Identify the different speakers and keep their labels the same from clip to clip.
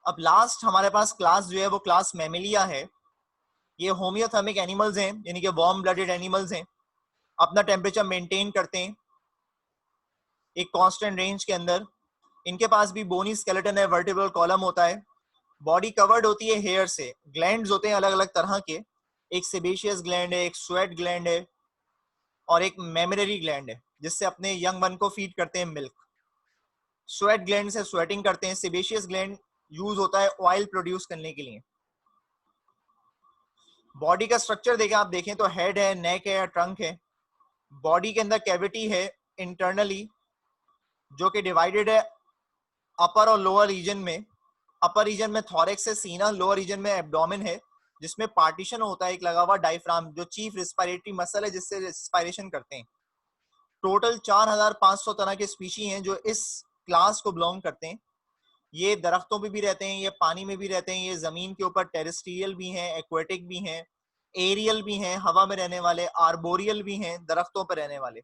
Speaker 1: अब लास्ट हमारे पास क्लास जो है वो क्लास मैमेलिया है। ये होम्योथर्मिक एनिमल्स हैं, यानी कि वार्म ब्लडेड एनिमल्स हैं, अपना टेम्परेचर मेंटेन करते हैं एक कांस्टेंट रेंज के अंदर। इनके पास भी बोनी स्केलेटन है, वर्टिब्रल कॉलम होता है, बॉडी कवर्ड होती है हेयर से, ग्लैंड्स होते हैं अलग अलग तरह के, एक सेबेशियस ग्लैंड है, एक स्वेट ग्लैंड है और एक मेमोरी ग्लैंड है जिससे अपने यंग वन को फीड करते हैं मिल्क। स्वेट ग्लैंड से स्वेटिंग करते हैं। सेबेशियस ग्लैंड यूज होता है ऑयल प्रोड्यूस करने के लिए। बॉडी का स्ट्रक्चर देखें, आप देखें तो हेड है, नेक है, ट्रंक है। बॉडी के अंदर कैविटी है इंटरनली जो कि डिवाइडेड है अपर और लोअर रीजन में। अपर रीजन में थॉरेक्स है, सीना, लोअर रीजन में एब्डोमेन है जिसमें पार्टीशन होता है एक लगा हुआ डायफ्राम जो चीफ रिस्पिरेटरी मसल है जिससे रिस्पायरेशन करते हैं। टोटल 4500 तरह के स्पीशी हैं जो इस क्लास को बिलोंग करते हैं। ये दरख्तों पे भी रहते हैं, ये पानी में भी रहते हैं, ये जमीन के ऊपर टेरेस्ट्रियल भी हैं, एक्वेटिक भी हैं, एरियल भी हैं, हवा में रहने वाले, आर्बोरियल भी हैं, दरख्तों पर रहने वाले।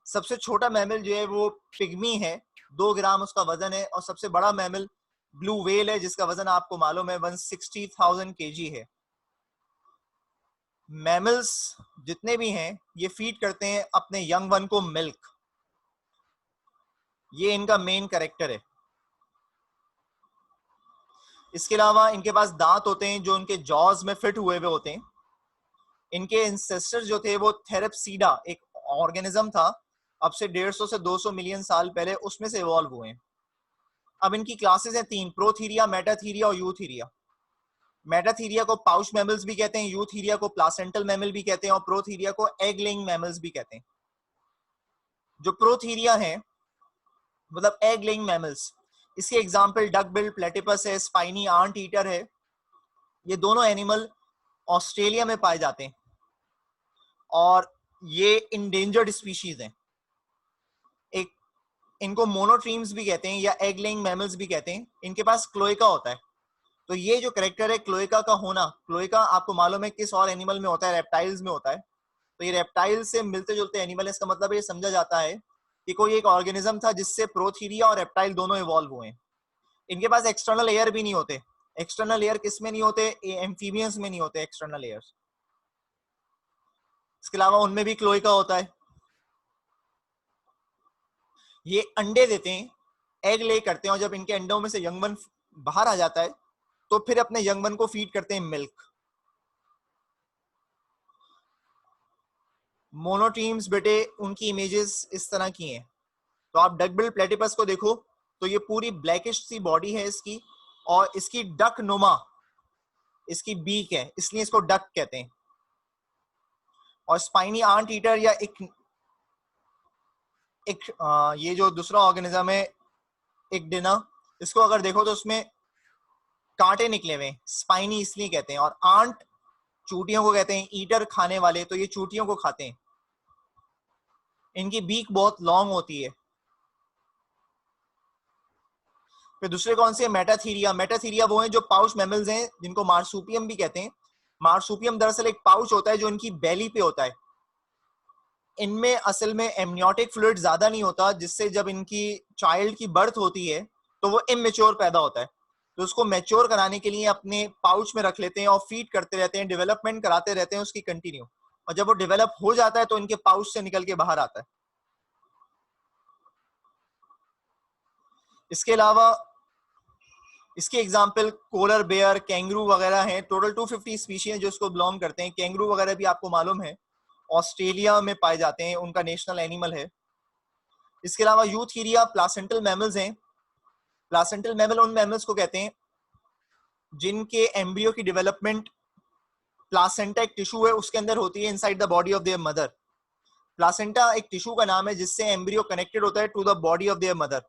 Speaker 1: सबसे छोटा मैमल जो है वो पिग्मी है, 2 ग्राम उसका वजन है। और सबसे बड़ा मैमल ब्लू व्हेल है जिसका वजन आपको मालूम है 160,000 केजी है। मैमल्स जितने भी हैं ये फीड करते हैं अपने यंग वन को मिल्क, ये इनका मेन कैरेक्टर है। इसके अलावा इनके पास दांत होते हैं जो उनके जॉज में फिट हुए हुए होते हैं। इनके इंसेस्टर जो थे वो थेरेप्सीडा एक ऑर्गेनिज्म था, अब से 150 से 200 मिलियन साल पहले उसमें से इवॉल्व हुए हैं। अब इनकी क्लासेस हैं 3, प्रोथीरिया, मेटाथीरिया और यूथीरिया। मेटाथीरिया को पाउच मैमल्स भी कहते हैं, यूथीरिया को प्लासेंटल मैमल भी कहते हैं और प्रोथीरिया को एग लेइंग मैमल्स भी कहते हैं। जो प्रोथीरिया है मतलब एग लेइंग मैमल्स, इसके एग्जांपल डक बिल प्लेटिपस है, स्पाइनी आंट ईटर है। ये दोनों एनिमल ऑस्ट्रेलिया में पाए जाते हैं और ये इंडेंजर्ड स्पीशीज हैं। एक इनको मोनोट्रीम्स भी कहते हैं या एग लेइंग मैमल्स भी कहते हैं। इनके पास क्लोएका होता है। तो ये जो करेक्टर है क्लोएका का होना, क्लोएका आपको मालूम है किस और एनिमल में होता है? रेप्टाइल्स में होता है। तो ये रेप्टाइल से मिलते जुलते एनिमल है, इसका मतलब ये समझा जाता है कि कोई एक ऑर्गेनिज्म था जिससे प्रोथीरिया और रेप्टाइल दोनों इवॉल्व हुए हैं। इनके पास एक्सटर्नल एयर भी नहीं होते। एक्सटर्नल एयर किस में नहीं होते? एम्फीबियंस में नहीं होते एक्सटर्नल एयर। इसके अलावा उनमें भी क्लोएका होता है। ये अंडे देते हैं, एग ले करते हैं और जब इनके अंडों में से यंग वन बाहर आ जाता है तो फिर अपने यंग वन को फीड करते हैं मिल्क। मोनोट्रीम्स बेटे उनकी इमेजेस इस तरह की हैं। तो आप डकबिल प्लेटिपस को देखो तो ये पूरी ब्लैकिश सी बॉडी है इसकी और इसकी डक नुमा इसकी बीक है, इसलिए इसको डक कहते हैं। और स्पाइनी आंट ईटर या ये जो दूसरा ऑर्गेनिज्म है इक्डिना, इसको अगर देखो तो उसमें कांटे निकले हुए, स्पाइनी इसलिए कहते हैं। और आंट चूटियों को कहते हैं, ईटर खाने वाले, तो ये चूटियों को खाते हैं। इनकी बीक बहुत लॉन्ग होती है। फिर दूसरे कौन से? मेटाथीरिया। मेटाथीरिया वो हैं जो पाउच मैमल्स हैं जिनको मार्सुपियम भी कहते हैं। मार्सुपियम दरअसल एक पाउच होता है जो इनकी बेली पे होता है। इनमें असल में एमनियोटिक फ्लूइड ज्यादा नहीं होता, जिससे जब इनकी चाइल्ड की बर्थ होती है तो वो इमेच्योर पैदा होता है। तो उसको मैच्योर कराने के लिए अपने पाउच में रख लेते हैं और फीड करते रहते हैं, डेवलपमेंट कराते रहते हैं उसकी कंटिन्यू। और जब वो डेवलप हो जाता है तो इनके पाउच से निकल के बाहर आता है। इसके अलावा इसके एग्जाम्पल कोलर बेयर, कैंगरू वगैरह हैं। टोटल 250 स्पीशीज हैं जो इसको बिलोंग करते हैं। कैंगरू वगैरह भी आपको मालूम है ऑस्ट्रेलिया में पाए जाते हैं, उनका नेशनल एनिमल है। इसके अलावा यूथीरिया प्लासेंटल मैमल्स हैं। प्लासेंटल मैमल उन मैमल्स को कहते हैं जिनके एम्ब्रियो की डेवलपमेंट प्लासेंटा एक टिश्यू है उसके अंदर होती है, inside the body of their mother. Placenta एक टिश्यू का नाम है जिससे एम्ब्रियो कनेक्टेड होता है to the body of their mother.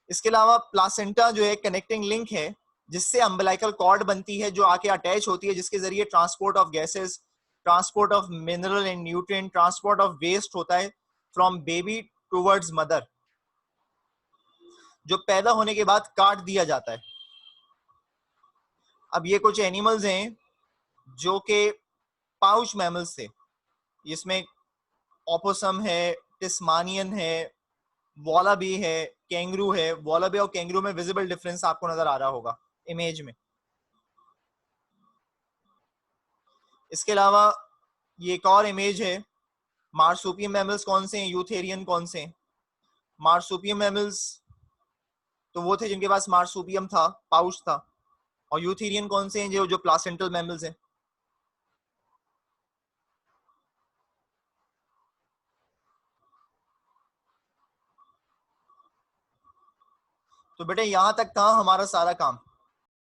Speaker 1: इसके अलावा प्लासेंटा जो है कनेक्टिंग लिंक है जिससे अम्बिलाइकल कॉर्ड बनती है जो आके अटैच होती है, जिसके जरिए transport of gases, transport of mineral and nutrient, transport of waste होता है फ्रॉम बेबी टूवर्ड्स मदर, जो पैदा होने के बाद काट दिया जाता है। अब ये कुछ एनिमल्स हैं जो के पाउच मैमल्स थे, इसमें ओपोसम है, टिस्मानियन है, वॉलाबी है, कैंगरू है। वॉलाबी और कैंगरू में विजिबल डिफरेंस आपको नजर आ रहा होगा इमेज में। इसके अलावा ये एक और इमेज है, मार्सुपियम मैमल्स कौन से हैं, यूथेरियन कौन से हैं। मार्सुपियम मैमल्स तो वो थे जिनके पास मार्सुपियम था, पाउच था। और यूथेरियन कौन से हैं, जो जो प्लासेंटल मैमल्स हैं। तो बेटे यहां तक था हमारा सारा काम।